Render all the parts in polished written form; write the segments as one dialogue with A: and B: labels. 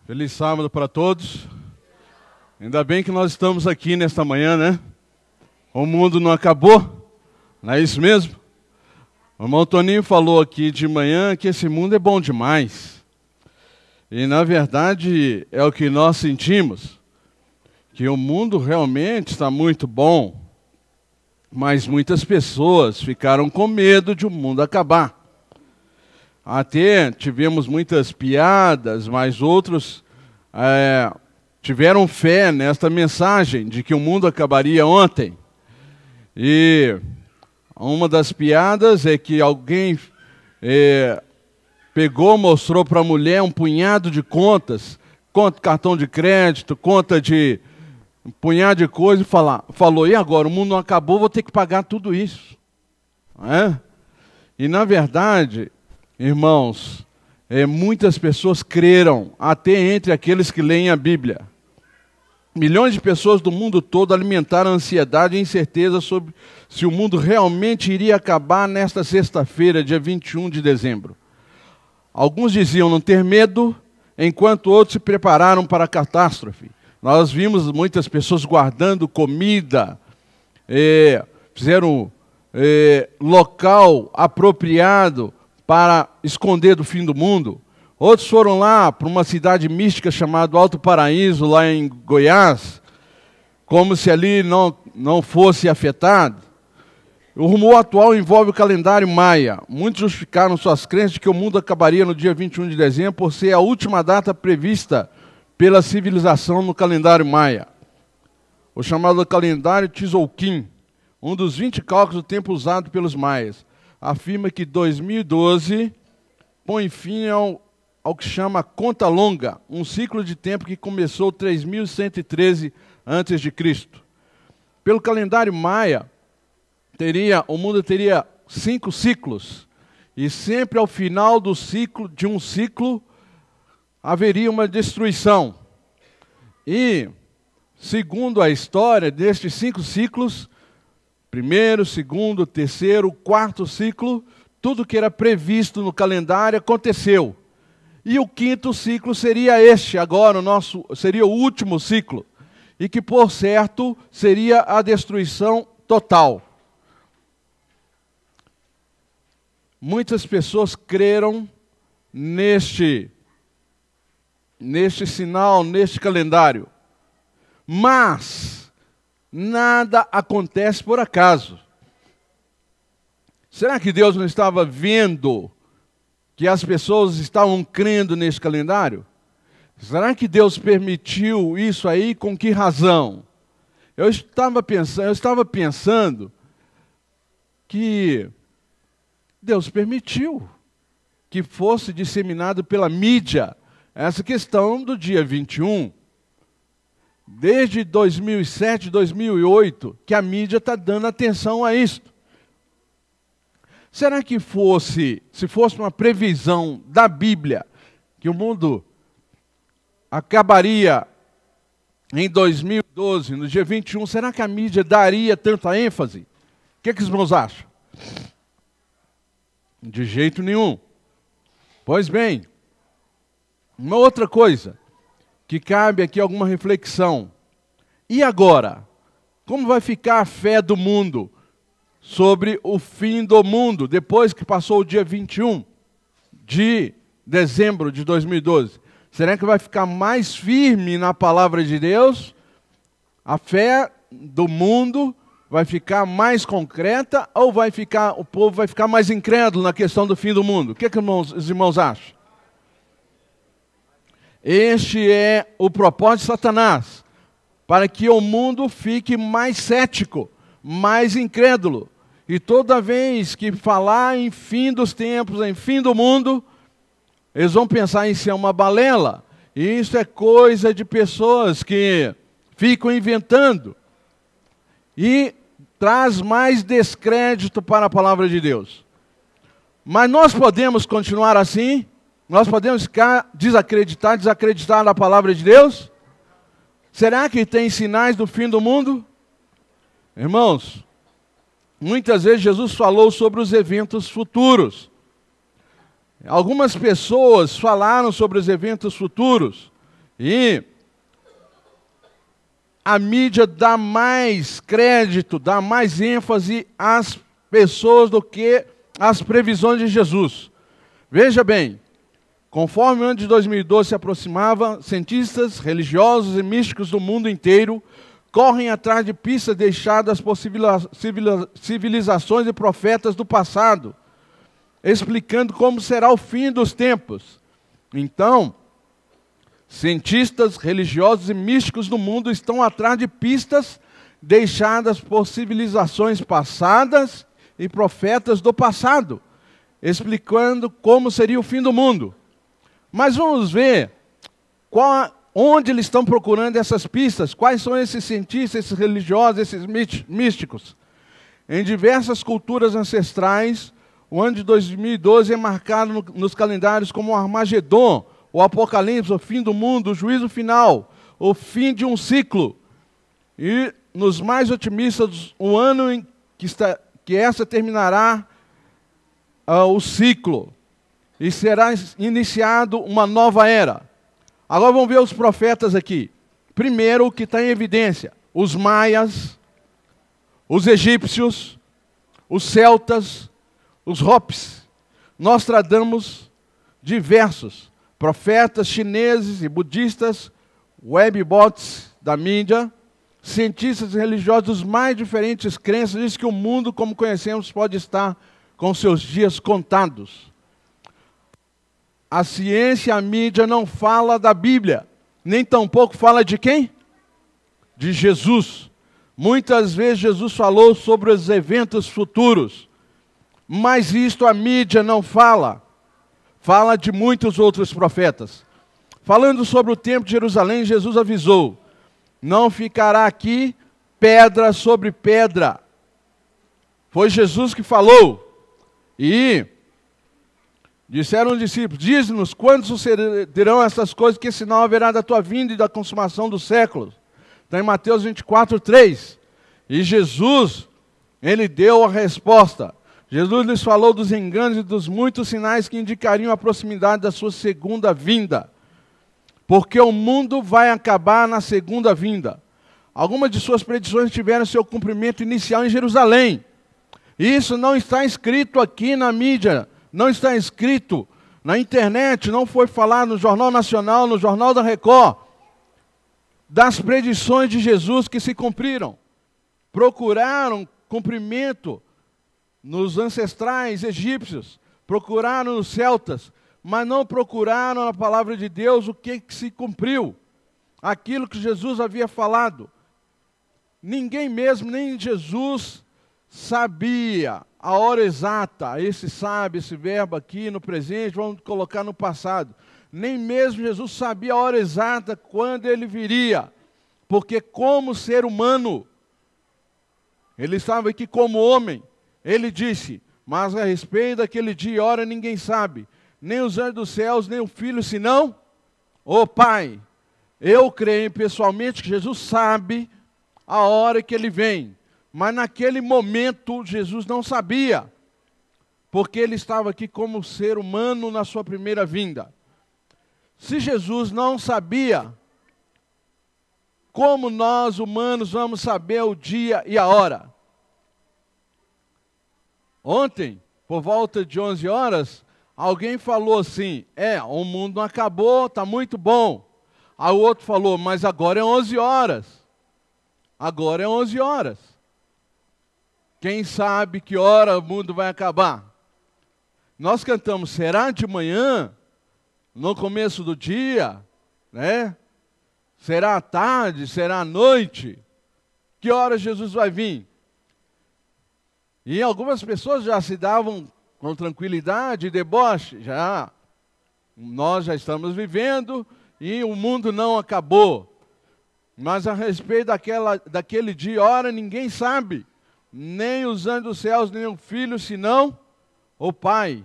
A: Feliz sábado para todos. Ainda bem que nós estamos aqui nesta manhã, né? O mundo não acabou, não é isso mesmo? O irmão Toninho falou aqui de manhã que esse mundo é bom demais. E na verdade é o que nós sentimos, que o mundo realmente está muito bom, mas muitas pessoas ficaram com medo de o mundo acabar. Até tivemos muitas piadas, mas outros tiveram fé nesta mensagem de que o mundo acabaria ontem. E uma das piadas é que alguém mostrou para a mulher um punhado de contas, conta de cartão de crédito, conta de um punhado de coisa, e falou, e agora, o mundo não acabou, vou ter que pagar tudo isso. Não é? E na verdade, irmãos, muitas pessoas creram, até entre aqueles que leem a Bíblia. Milhões de pessoas do mundo todo alimentaram ansiedade e incerteza sobre se o mundo realmente iria acabar nesta sexta-feira, dia 21 de dezembro. Alguns diziam não ter medo, enquanto outros se prepararam para a catástrofe. Nós vimos muitas pessoas guardando comida, fizeram local apropriado para esconder do fim do mundo. Outros foram lá para uma cidade mística chamada Alto Paraíso, lá em Goiás, como se ali não fosse afetado. O rumor atual envolve o calendário maia. Muitos justificaram suas crenças de que o mundo acabaria no dia 21 de dezembro por ser a última data prevista pela civilização no calendário maia. O chamado calendário Tzolk'in, um dos 20 cálculos do tempo usado pelos maias, afirma que 2012 põe fim ao que chama conta longa, um ciclo de tempo que começou 3113 a.C. Pelo calendário maia, o mundo teria 5 ciclos, e sempre ao final de um ciclo haveria uma destruição. E, segundo a história destes 5 ciclos, primeiro, segundo, terceiro, quarto ciclo, tudo que era previsto no calendário aconteceu. E o 5º ciclo seria este, agora seria o último ciclo, e que, por certo, seria a destruição total. Muitas pessoas creram neste sinal, neste calendário. Mas nada acontece por acaso. Será que Deus não estava vendo que as pessoas estavam crendo neste calendário? Será que Deus permitiu isso aí? Com que razão? Eu estava pensando que Deus permitiu que fosse disseminado pela mídia essa questão do dia 21. Desde 2007, 2008, que a mídia está dando atenção a isto. Será que se fosse uma previsão da Bíblia, que o mundo acabaria em 2012, no dia 21, será que a mídia daria tanta ênfase? O que os irmãos acham? De jeito nenhum. Pois bem, uma outra coisa que cabe aqui alguma reflexão. E agora? Como vai ficar a fé do mundo sobre o fim do mundo, depois que passou o dia 21 de dezembro de 2012? Será que vai ficar mais firme na palavra de Deus? A fé do mundo vai ficar mais concreta ou o povo vai ficar mais incrédulo na questão do fim do mundo? O que os irmãos acham? Este é o propósito de Satanás, para que o mundo fique mais cético, mais incrédulo. E toda vez que falar em fim dos tempos, em fim do mundo, eles vão pensar isso é uma balela. E isso é coisa de pessoas que ficam inventando. E traz mais descrédito para a palavra de Deus. Mas nós podemos continuar assim? Nós podemos ficar desacreditar na palavra de Deus? Será que tem sinais do fim do mundo? Irmãos, muitas vezes Jesus falou sobre os eventos futuros. Algumas pessoas falaram sobre os eventos futuros E a mídia dá mais crédito, dá mais ênfase às pessoas do que às previsões de Jesus. Veja bem, conforme o ano de 2012 se aproximava, cientistas, religiosos e místicos do mundo inteiro correm atrás de pistas deixadas por civilizações e profetas do passado, explicando como será o fim dos tempos. Então, cientistas, religiosos e místicos do mundo estão atrás de pistas deixadas por civilizações passadas e profetas do passado, explicando como seria o fim do mundo. Mas vamos ver onde eles estão procurando essas pistas, quais são esses cientistas, esses religiosos, esses místicos. Em diversas culturas ancestrais, o ano de 2012 é marcado nos calendários como o Armagedon, o Apocalipse, o fim do mundo, o juízo final, o fim de um ciclo. E nos mais otimistas, o ano em que essa terminará o ciclo e será iniciado uma nova era. Agora vamos ver os profetas aqui. Primeiro, o que está em evidência: os maias, os egípcios, os celtas, os hopis. Nostradamus, diversos profetas chineses e budistas, webbots da mídia, cientistas e religiosos dos mais diferentes crenças, dizem que o mundo, como conhecemos, pode estar com seus dias contados. A ciência e a mídia não fala da Bíblia, nem tampouco fala de quem? De Jesus. Muitas vezes Jesus falou sobre os eventos futuros, mas isto a mídia não fala. Fala de muitos outros profetas. Falando sobre o templo de Jerusalém, Jesus avisou: não ficará aqui pedra sobre pedra. Foi Jesus que falou. E disseram os discípulos: diz-nos quando sucederão essas coisas, que sinal haverá da tua vinda e da consumação dos séculos. Está em Mateus 24, 3. E Jesus, ele deu a resposta. Jesus lhes falou dos enganos e dos muitos sinais que indicariam a proximidade da sua segunda vinda. Porque o mundo vai acabar na segunda vinda. Algumas de suas predições tiveram seu cumprimento inicial em Jerusalém. Isso não está escrito aqui na mídia, não está escrito na internet, não foi falado no Jornal Nacional, no Jornal da Record, das predições de Jesus que se cumpriram. Procuraram cumprimento nos ancestrais egípcios, procuraram nos celtas, mas não procuraram na palavra de Deus o que se cumpriu, aquilo que Jesus havia falado. Ninguém mesmo, nem Jesus, sabia a hora exata. Esse sabe, esse verbo aqui no presente, vamos colocar no passado. Nem mesmo Jesus sabia a hora exata quando ele viria, porque como ser humano, ele estava aqui como homem. Ele disse: mas a respeito daquele dia e hora ninguém sabe, nem os anjos dos céus, nem o Filho, senão o Pai. Eu creio pessoalmente que Jesus sabe a hora que ele vem, mas naquele momento Jesus não sabia, porque ele estava aqui como ser humano na sua primeira vinda. Se Jesus não sabia, como nós humanos vamos saber o dia e a hora? Ontem, por volta de 11 horas, alguém falou assim: o mundo não acabou, está muito bom. Aí o outro falou: mas agora é 11 horas. Agora é 11 horas. Quem sabe que hora o mundo vai acabar? Nós cantamos: será de manhã, no começo do dia, né? Será à tarde, será à noite? Que hora Jesus vai vir? E algumas pessoas já se davam com tranquilidade e deboche. Nós já estamos vivendo e o mundo não acabou. Mas a respeito daquele dia e hora, ninguém sabe. Nem os anjos dos céus, nem o Filho, senão o Pai.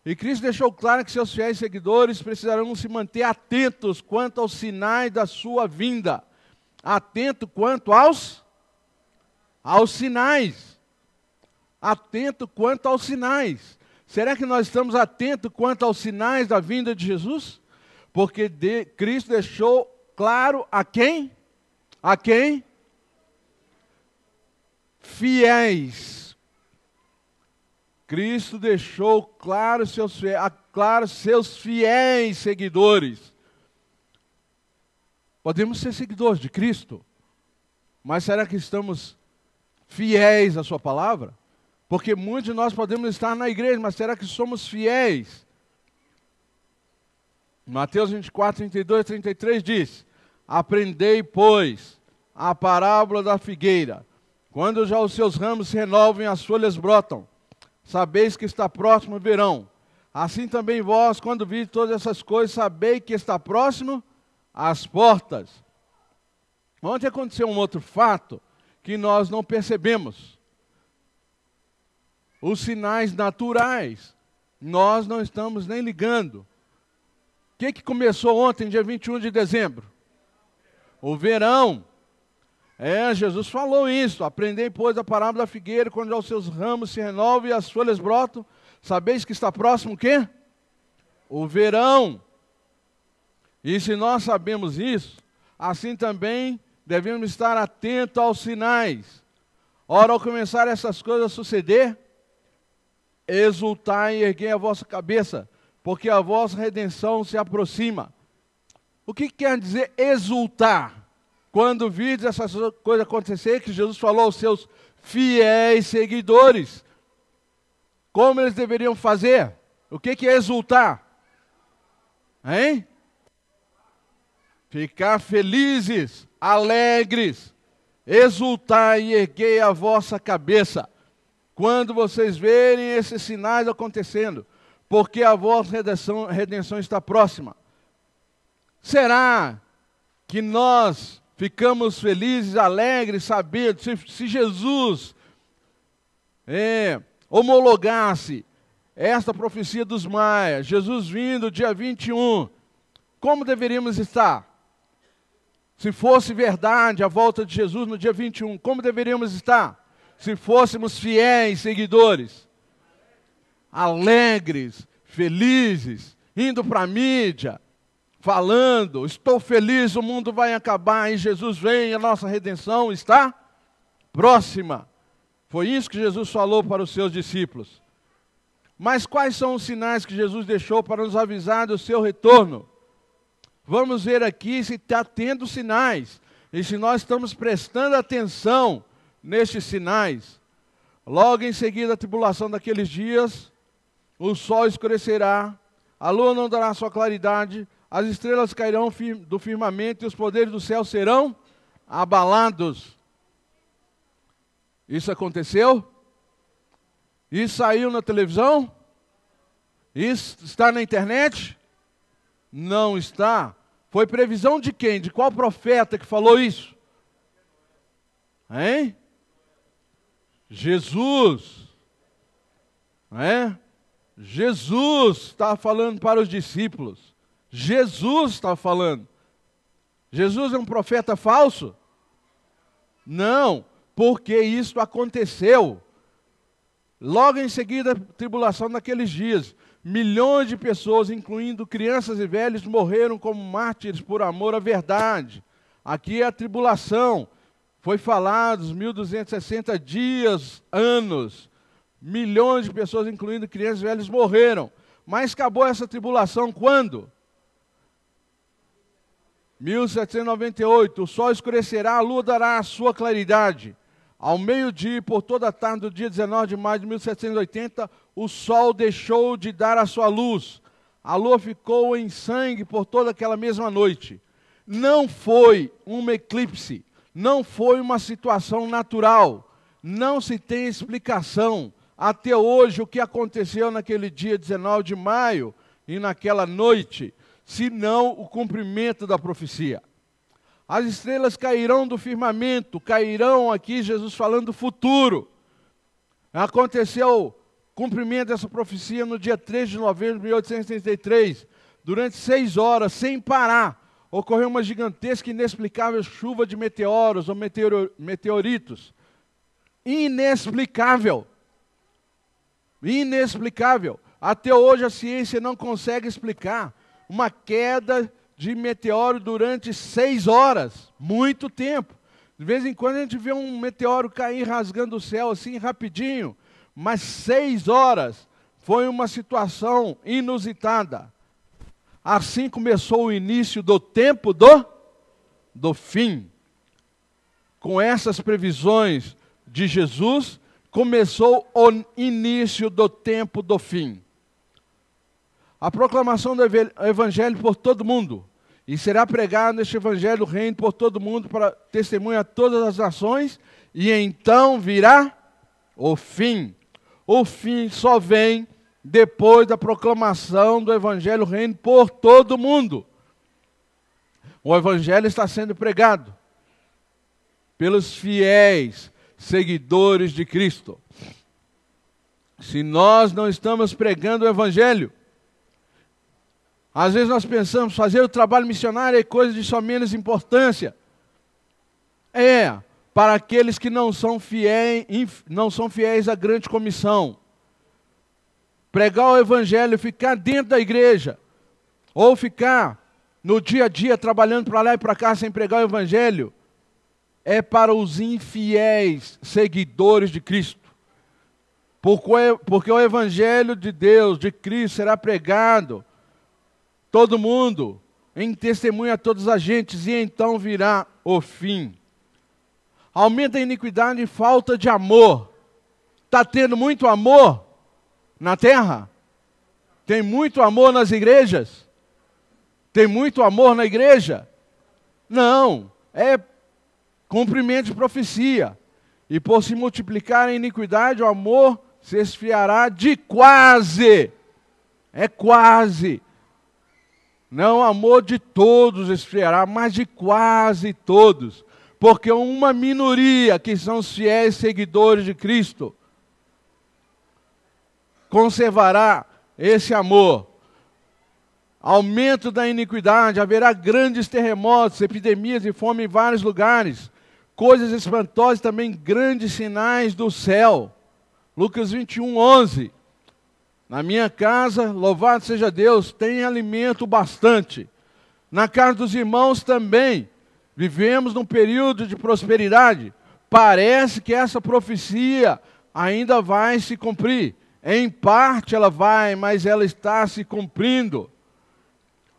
A: E Cristo deixou claro que seus fiéis seguidores precisarão se manter atentos quanto aos sinais da sua vinda. Atento quanto aos sinais. Atento quanto aos sinais. Será que nós estamos atentos quanto aos sinais da vinda de Jesus? Porque Cristo deixou claro a quem? A quem? Fiéis. Cristo deixou claro seus fiéis seguidores. Podemos ser seguidores de Cristo, mas será que estamos fiéis à sua palavra? Porque muitos de nós podemos estar na igreja, mas será que somos fiéis? Mateus 24, 32 e 33 diz: aprendei, pois, a parábola da figueira. Quando já os seus ramos se renovam e as folhas brotam, sabeis que está próximo o verão. Assim também vós, quando virdes todas essas coisas, sabeis que está próximo às portas. Ontem aconteceu um outro fato que nós não percebemos. Os sinais naturais, nós não estamos nem ligando. O que começou ontem, dia 21 de dezembro? O verão. Jesus falou isso. Aprendei, pois, a parábola da figueira, quando já os seus ramos se renovam e as folhas brotam. Sabeis que está próximo o quê? O verão. E se nós sabemos isso, assim também devemos estar atentos aos sinais. Ora, ao começar essas coisas a suceder, exultai e erguei a vossa cabeça, porque a vossa redenção se aproxima. O que quer dizer exultar? Quando virdes essas coisas acontecer, que Jesus falou aos seus fiéis seguidores, como eles deveriam fazer? O que é exultar? Hein? Ficar felizes, alegres, exultar e erguei a vossa cabeça, quando vocês verem esses sinais acontecendo, porque a vossa redenção está próxima. Será que nós ficamos felizes, alegres, sabendo, se Jesus homologasse esta profecia dos maias, Jesus vindo dia 21, como deveríamos estar? Se fosse verdade a volta de Jesus no dia 21, como deveríamos estar? Se fôssemos fiéis seguidores, alegres, felizes, indo para a mídia, falando, estou feliz, o mundo vai acabar e Jesus vem, a nossa redenção está próxima. Foi isso que Jesus falou para os seus discípulos. Mas quais são os sinais que Jesus deixou para nos avisar do seu retorno? Vamos ver aqui se está tendo sinais e se nós estamos prestando atenção nestes sinais. Logo em seguida a tribulação daqueles dias, o sol escurecerá, a lua não dará sua claridade, as estrelas cairão do firmamento e os poderes do céu serão abalados. Isso aconteceu? Isso saiu na televisão? Isso está na internet? Não está. Foi previsão de quem? De qual profeta que falou isso? Hein? Jesus. Jesus está falando para os discípulos. Jesus está falando. Jesus é um profeta falso? Não, porque isso aconteceu. Logo em seguida, a tribulação naqueles dias, milhões de pessoas, incluindo crianças e velhos, morreram como mártires por amor à verdade. Aqui é a tribulação. Foi falado, os 1260 dias, anos. Milhões de pessoas, incluindo crianças e velhos, morreram. Mas acabou essa tribulação quando? 1798, o sol escurecerá, a lua dará a sua claridade. Ao meio-dia, por toda a tarde do dia 19 de maio de 1780, o sol deixou de dar a sua luz. A lua ficou em sangue por toda aquela mesma noite. Não foi um eclipse, não foi uma situação natural, não se tem explicação até hoje o que aconteceu naquele dia 19 de maio e naquela noite, senão o cumprimento da profecia. As estrelas cairão do firmamento, cairão aqui, Jesus falando do futuro. Aconteceu o cumprimento dessa profecia no dia 3 de novembro de 1833. Durante 6 horas, sem parar, ocorreu uma gigantesca e inexplicável chuva de meteoros ou meteoritos. Inexplicável. Inexplicável. Até hoje a ciência não consegue explicar uma queda de meteoro durante 6 horas. Muito tempo. De vez em quando a gente vê um meteoro cair rasgando o céu assim rapidinho. Mas 6 horas foi uma situação inusitada. Assim começou o início do tempo do fim. Com essas previsões de Jesus, começou o início do tempo do fim. A proclamação do Evangelho por todo mundo. E será pregado este Evangelho do Reino por todo mundo para testemunha a todas as nações. E então virá o fim. O fim só vem depois da proclamação do Evangelho do Reino por todo mundo. O Evangelho está sendo pregado pelos fiéis seguidores de Cristo. Se nós não estamos pregando o Evangelho, às vezes nós pensamos, fazer o trabalho missionário é coisa de só menos importância. Para aqueles que não são fiéis à grande comissão. Pregar o Evangelho, ficar dentro da igreja, ou ficar no dia a dia trabalhando para lá e para cá sem pregar o Evangelho, é para os infiéis seguidores de Cristo. Porque o Evangelho de Deus, de Cristo, será pregado todo mundo, em testemunha a todas as gentes, e então virá o fim. Aumento da iniquidade e falta de amor. Está tendo muito amor na terra? Tem muito amor nas igrejas? Tem muito amor na igreja? Não, é cumprimento de profecia. E por se multiplicar a iniquidade, o amor se esfriará de quase. É quase. Não o amor de todos esfriará, mas de quase todos. Porque uma minoria, que são os fiéis seguidores de Cristo, conservará esse amor. Aumento da iniquidade, haverá grandes terremotos, epidemias e fome em vários lugares. Coisas espantosas, também grandes sinais do céu. Lucas 21, 11. Na minha casa, louvado seja Deus, tem alimento bastante. Na casa dos irmãos também. Vivemos num período de prosperidade. Parece que essa profecia ainda vai se cumprir. Em parte ela vai, mas ela está se cumprindo.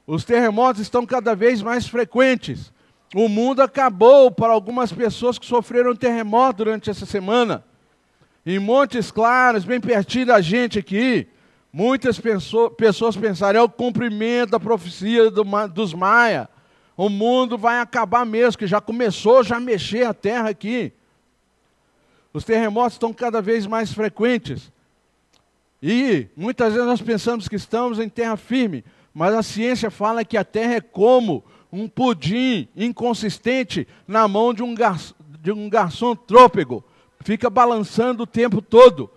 A: Os terremotos estão cada vez mais frequentes. O mundo acabou para algumas pessoas que sofreram terremoto durante essa semana. Em Montes Claros, bem pertinho da gente aqui, muitas pessoas pensaram, é o cumprimento da profecia dos Maia. O mundo vai acabar mesmo, que já começou a mexer a terra aqui. Os terremotos estão cada vez mais frequentes. E muitas vezes nós pensamos que estamos em terra firme, mas a ciência fala que a terra é como um pudim inconsistente na mão de um garçom trôpego. Fica balançando o tempo todo.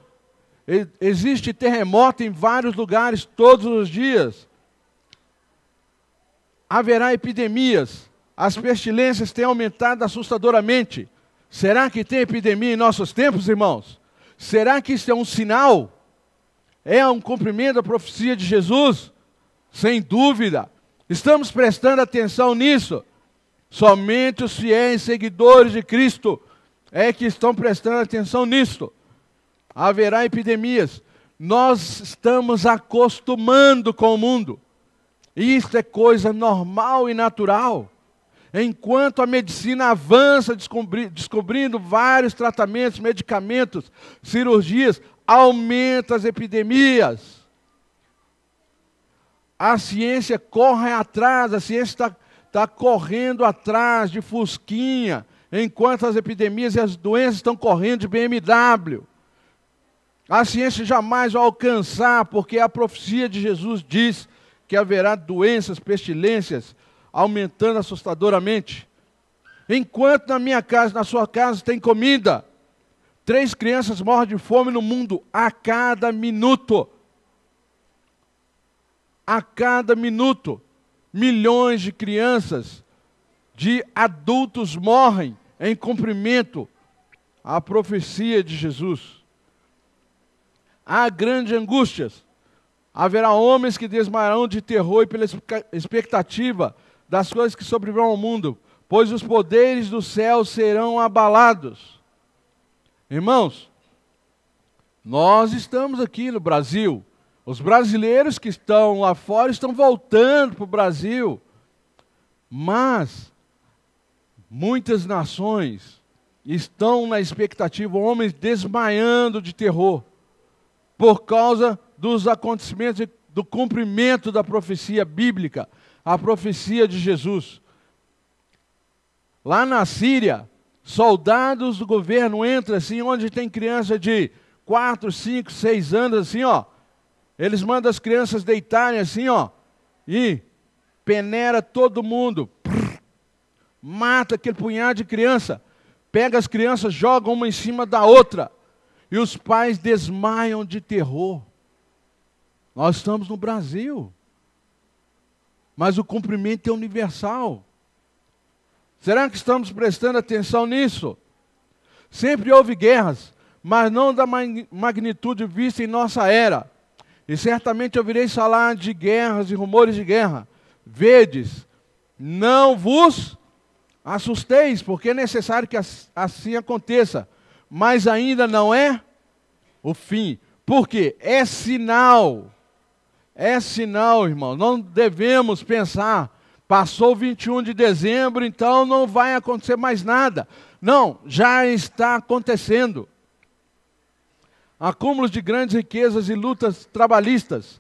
A: Existe terremoto em vários lugares todos os dias. Haverá epidemias. As pestilências têm aumentado assustadoramente. Será que tem epidemia em nossos tempos, irmãos? Será que isso é um sinal? É um cumprimento da profecia de Jesus? Sem dúvida. Estamos prestando atenção nisso? Somente os fiéis seguidores de Cristo é que estão prestando atenção nisso. Haverá epidemias. Nós estamos acostumando com o mundo. Isso é coisa normal e natural. Enquanto a medicina avança descobrindo vários tratamentos, medicamentos, cirurgias, aumenta as epidemias. A ciência corre atrás, a ciência está correndo atrás de fusquinha, enquanto as epidemias e as doenças estão correndo de BMW. A ciência jamais vai alcançar, porque a profecia de Jesus diz que haverá doenças, pestilências, aumentando assustadoramente. Enquanto na minha casa, na sua casa, tem comida, 3 crianças morrem de fome no mundo a cada minuto. A cada minuto, milhões de crianças, de adultos morrem em cumprimento à profecia de Jesus. Há grandes angústias. Haverá homens que desmaiarão de terror e pela expectativa das coisas que sobrevirão ao mundo, pois os poderes do céu serão abalados. Irmãos, nós estamos aqui no Brasil. Os brasileiros que estão lá fora estão voltando para o Brasil. Mas muitas nações estão na expectativa, homens desmaiando de terror, por causa dos acontecimentos, do cumprimento da profecia bíblica, a profecia de Jesus. Lá na Síria, soldados do governo entram assim, onde tem criança de 4, 5, 6 anos, assim, ó. Eles mandam as crianças deitarem assim, ó, e peneira todo mundo. Mata aquele punhado de criança. Pega as crianças, joga uma em cima da outra. E os pais desmaiam de terror. Nós estamos no Brasil. Mas o cumprimento é universal. Será que estamos prestando atenção nisso? Sempre houve guerras, mas não da magnitude vista em nossa era. E certamente ouvireis falar de guerras e rumores de guerra. Vedes, não vos assusteis, porque é necessário que assim aconteça. Mas ainda não é o fim. Por quê? É sinal. É sinal, irmão. Não devemos pensar, passou 21 de dezembro, então não vai acontecer mais nada. Não, já está acontecendo. Acúmulos de grandes riquezas e lutas trabalhistas,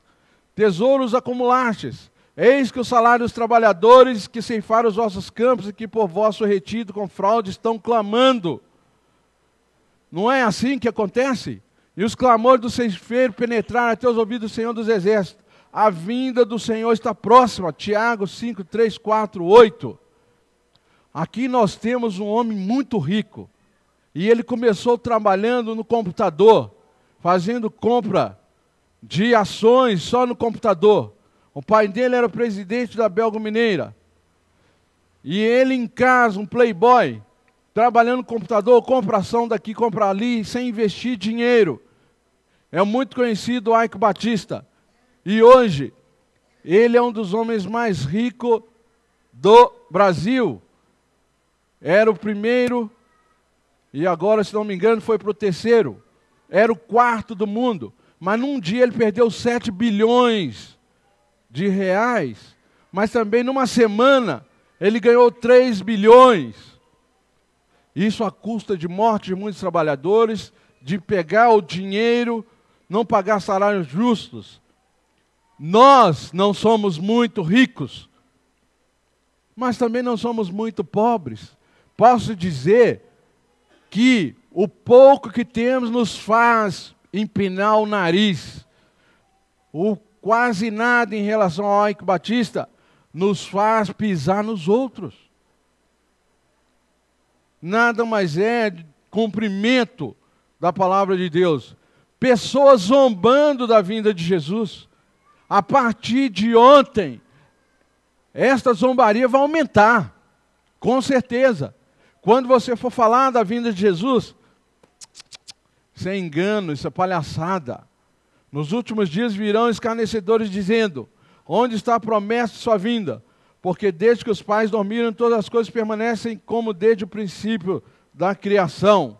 A: tesouros acumulastes. Eis que o salário dos trabalhadores que ceifaram os vossos campos e que por vosso retido com fraude estão clamando. Não é assim que acontece? E os clamores do ceifeiro penetraram até os ouvidos do Senhor dos Exércitos. A vinda do Senhor está próxima. Tiago 5, 3, 4, 8. Aqui nós temos um homem muito rico. E ele começou trabalhando no computador, fazendo compra de ações só no computador. O pai dele era o presidente da Belga Mineira. E ele em casa, um playboy, trabalhando no computador, compra ação daqui, compra ali, sem investir dinheiro. É muito conhecido o Eike Batista. E hoje, ele é um dos homens mais ricos do Brasil. Era o primeiro, e agora, se não me engano, foi para o terceiro. Era o quarto do mundo. Mas num dia ele perdeu 7 bilhões de reais. Mas também numa semana ele ganhou 3 bilhões. Isso à custa de morte de muitos trabalhadores, de pegar o dinheiro, não pagar salários justos. Nós não somos muito ricos, mas também não somos muito pobres. Posso dizer que o pouco que temos nos faz empinar o nariz. O quase nada em relação ao Eike Batista nos faz pisar nos outros. Nada mais é cumprimento da palavra de Deus. Pessoas zombando da vinda de Jesus. A partir de ontem, esta zombaria vai aumentar, com certeza. Quando você for falar da vinda de Jesus, isso é engano, isso é palhaçada. Nos últimos dias virão escarnecedores dizendo, onde está a promessa de sua vinda? Porque desde que os pais dormiram, todas as coisas permanecem como desde o princípio da criação.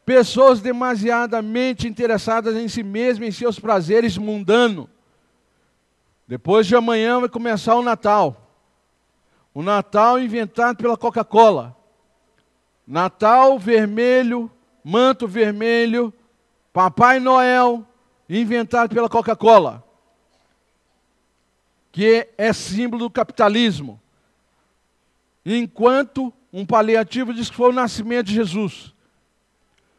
A: Pessoas demasiadamente interessadas em si mesmas, em seus prazeres mundanos. Depois de amanhã vai começar o Natal. O Natal inventado pela Coca-Cola. Natal vermelho, manto vermelho, Papai Noel, inventado pela Coca-Cola. Que é símbolo do capitalismo. Enquanto um paliativo diz que foi o nascimento de Jesus.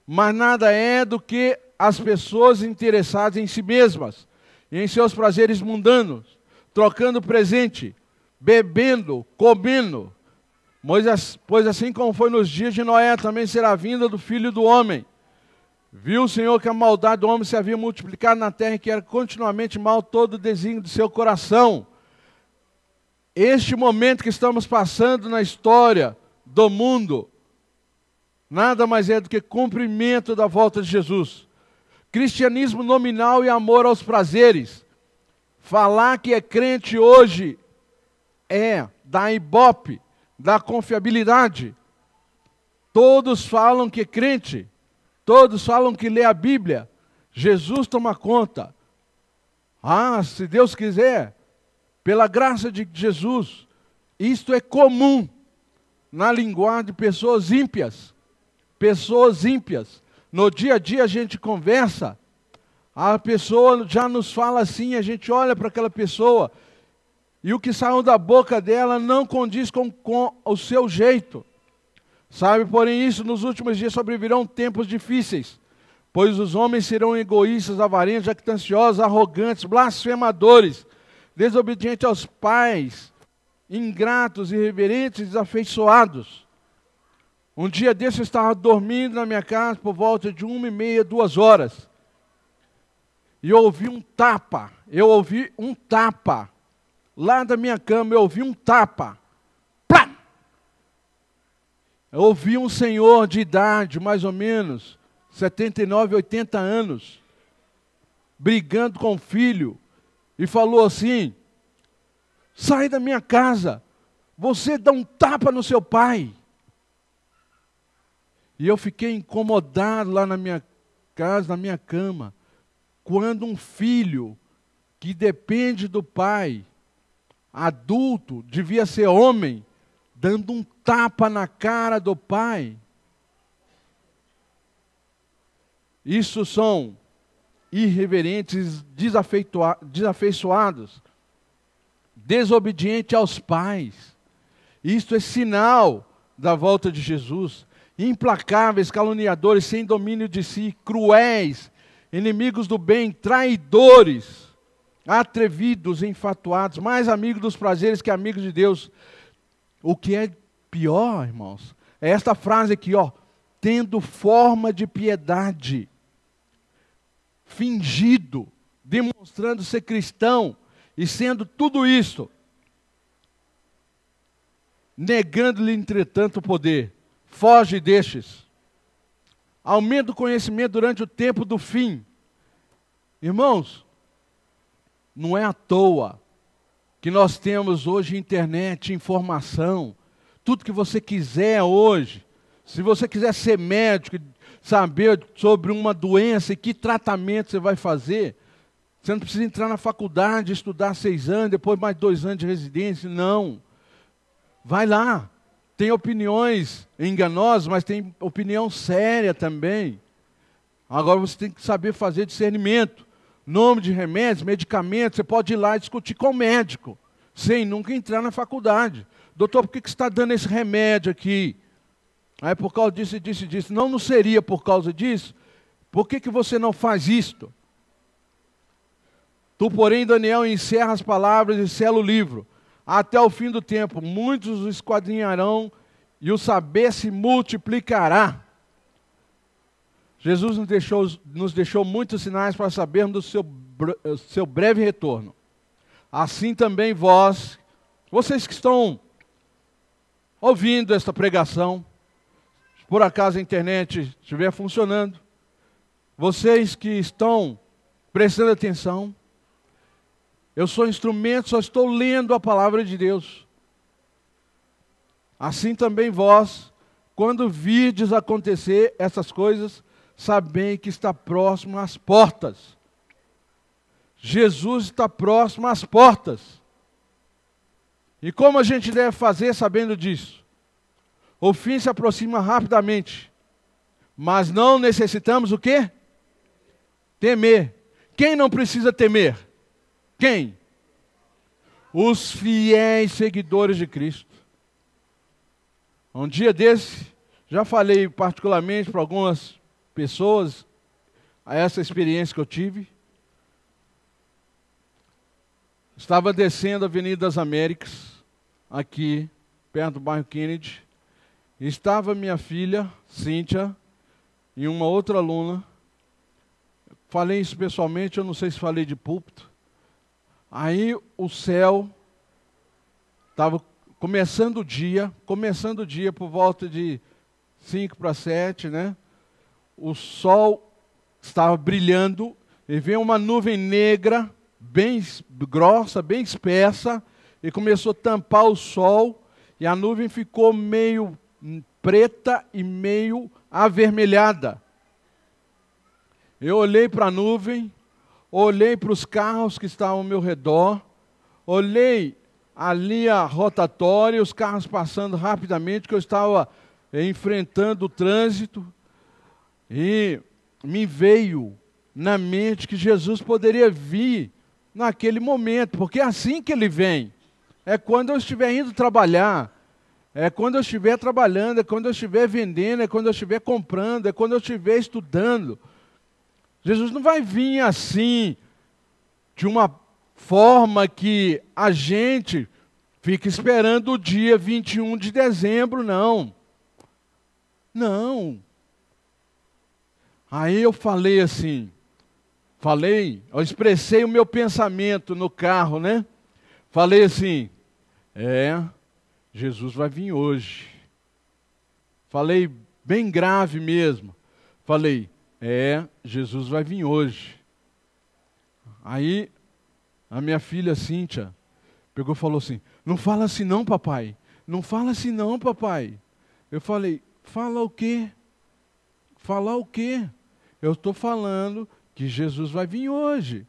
A: Mas nada é do que as pessoas interessadas em si mesmas, e em seus prazeres mundanos, trocando presente, bebendo, comendo. Pois assim como foi nos dias de Noé, também será a vinda do Filho do Homem. Viu o Senhor que a maldade do homem se havia multiplicado na terra e que era continuamente mal todo o desígnio do seu coração. Este momento que estamos passando na história do mundo, nada mais é do que cumprimento da volta de Jesus. Cristianismo nominal e amor aos prazeres. Falar que é crente hoje é da ibope, da confiabilidade. Todos falam que é crente, todos falam que lê a Bíblia. Jesus toma conta. Ah, se Deus quiser, pela graça de Jesus. Isto é comum na linguagem de pessoas ímpias. Pessoas ímpias. No dia a dia a gente conversa, a pessoa já nos fala assim, a gente olha para aquela pessoa e o que saiu da boca dela não condiz com o seu jeito. Sabe, porém isso, nos últimos dias sobrevirão tempos difíceis, pois os homens serão egoístas, avarentos, jactanciosos, arrogantes, blasfemadores, desobedientes aos pais, ingratos, irreverentes, desafeiçoados. Um dia desse eu estava dormindo na minha casa por volta de 1h30, 2 horas. E eu ouvi um tapa. Lá da minha cama eu ouvi um tapa. Plá! Eu ouvi um senhor de idade, mais ou menos, 79, 80 anos, brigando com o filho. E falou assim: sai da minha casa, você dá um tapa no seu pai. E eu fiquei incomodado lá na minha casa, na minha cama, quando um filho que depende do pai, adulto, devia ser homem, dando um tapa na cara do pai. Isso são irreverentes, desafeiçoados, desobedientes aos pais. Isto é sinal da volta de Jesus. Implacáveis, caluniadores, sem domínio de si, cruéis, inimigos do bem, traidores, atrevidos, enfatuados, mais amigos dos prazeres que amigos de Deus. O que é pior, irmãos, é esta frase aqui, ó, tendo forma de piedade, fingido, demonstrando ser cristão, e sendo tudo isso, negando-lhe, entretanto, o poder. Foge destes. Aumenta o conhecimento durante o tempo do fim. Irmãos, não é à toa que nós temos hoje internet, informação, tudo que você quiser hoje. Se você quiser ser médico, saber sobre uma doença e que tratamento você vai fazer, você não precisa entrar na faculdade, estudar 6 anos, depois mais 2 anos de residência, não. Vai lá. Tem opiniões enganosas, mas tem opinião séria também. Agora você tem que saber fazer discernimento. Nome de remédios, medicamentos, você pode ir lá e discutir com o médico, sem nunca entrar na faculdade. Doutor, por que você está dando esse remédio aqui? Aí por causa disso, disso, disso. Não seria por causa disso? Por que você não faz isto? Tu, porém, Daniel, encerra as palavras e sela o livro. Até o fim do tempo, muitos o esquadrinharão e o saber se multiplicará. Jesus nos deixou muitos sinais para sabermos do seu breve retorno. Assim também vocês que estão ouvindo esta pregação, se por acaso a internet estiver funcionando, vocês que estão prestando atenção, eu sou instrumento, só estou lendo a palavra de Deus. Assim também vós, quando virdes acontecer essas coisas, sabei que está próximo às portas. Jesus está próximo às portas. E como a gente deve fazer sabendo disso? O fim se aproxima rapidamente. Mas não necessitamos o quê? Temer. Quem não precisa temer? Quem? Os fiéis seguidores de Cristo. Um dia desse, já falei particularmente para algumas pessoas a essa experiência que eu tive. Estava descendo a Avenida das Américas, aqui, perto do bairro Kennedy. Estava minha filha, Cíntia, e uma outra aluna. Falei isso pessoalmente, eu não sei se falei de púlpito. Aí o céu estava começando o dia por volta de 5 para 7, né? O sol estava brilhando, e veio uma nuvem negra, bem grossa, bem espessa, e começou a tampar o sol, e a nuvem ficou meio preta e meio avermelhada. Eu olhei para a nuvem, olhei para os carros que estavam ao meu redor, olhei ali a rotatória, os carros passando rapidamente, que eu estava enfrentando o trânsito, e me veio na mente que Jesus poderia vir naquele momento, porque é assim que ele vem. É quando eu estiver indo trabalhar, é quando eu estiver trabalhando, é quando eu estiver vendendo, é quando eu estiver comprando, é quando eu estiver estudando. Jesus não vai vir assim, de uma forma que a gente fica esperando o dia 21 de dezembro, não. Não. Aí eu falei assim, eu expressei o meu pensamento no carro, né? Falei assim, Jesus vai vir hoje. Falei bem grave mesmo. Falei, Jesus vai vir hoje. Aí a minha filha Cíntia pegou e falou assim, não fala assim não, papai. Não fala assim não, papai. Eu falei, fala o quê? Falar o quê? Eu estou falando que Jesus vai vir hoje.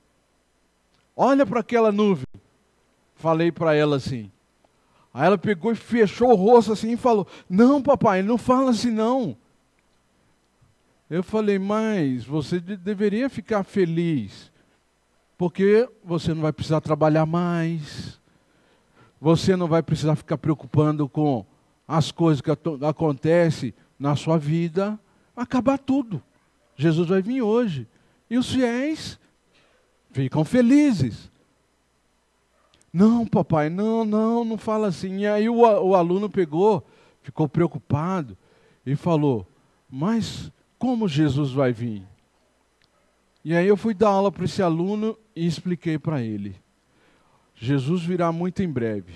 A: Olha para aquela nuvem. Falei para ela assim. Aí ela pegou e fechou o rosto assim e falou, não, papai, não fala assim não. Eu falei, mas você deveria ficar feliz, porque você não vai precisar trabalhar mais, você não vai precisar ficar preocupando com as coisas que acontecem na sua vida, acabar tudo. Jesus vai vir hoje. E os fiéis ficam felizes. Não, papai, não fala assim. E aí o aluno pegou, ficou preocupado e falou, mas como Jesus vai vir? E aí eu fui dar aula para esse aluno e expliquei para ele. Jesus virá muito em breve.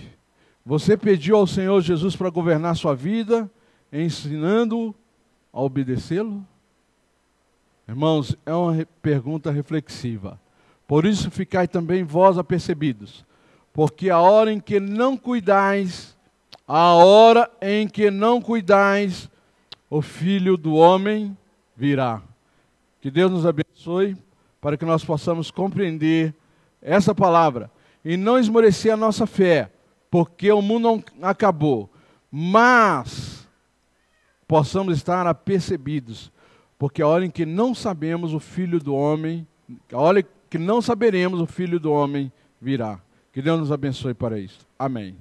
A: Você pediu ao Senhor Jesus para governar sua vida, ensinando-o a obedecê-lo? Irmãos, é uma pergunta reflexiva. Por isso ficai também vós apercebidos, porque a hora em que não cuidais, o Filho do Homem virá. Que Deus nos abençoe, para que nós possamos compreender essa palavra e não esmorecer a nossa fé, porque o mundo não acabou, mas possamos estar apercebidos, porque a hora em que não sabemos o Filho do Homem, a hora que não saberemos o Filho do Homem virá. Que Deus nos abençoe para isso. Amém.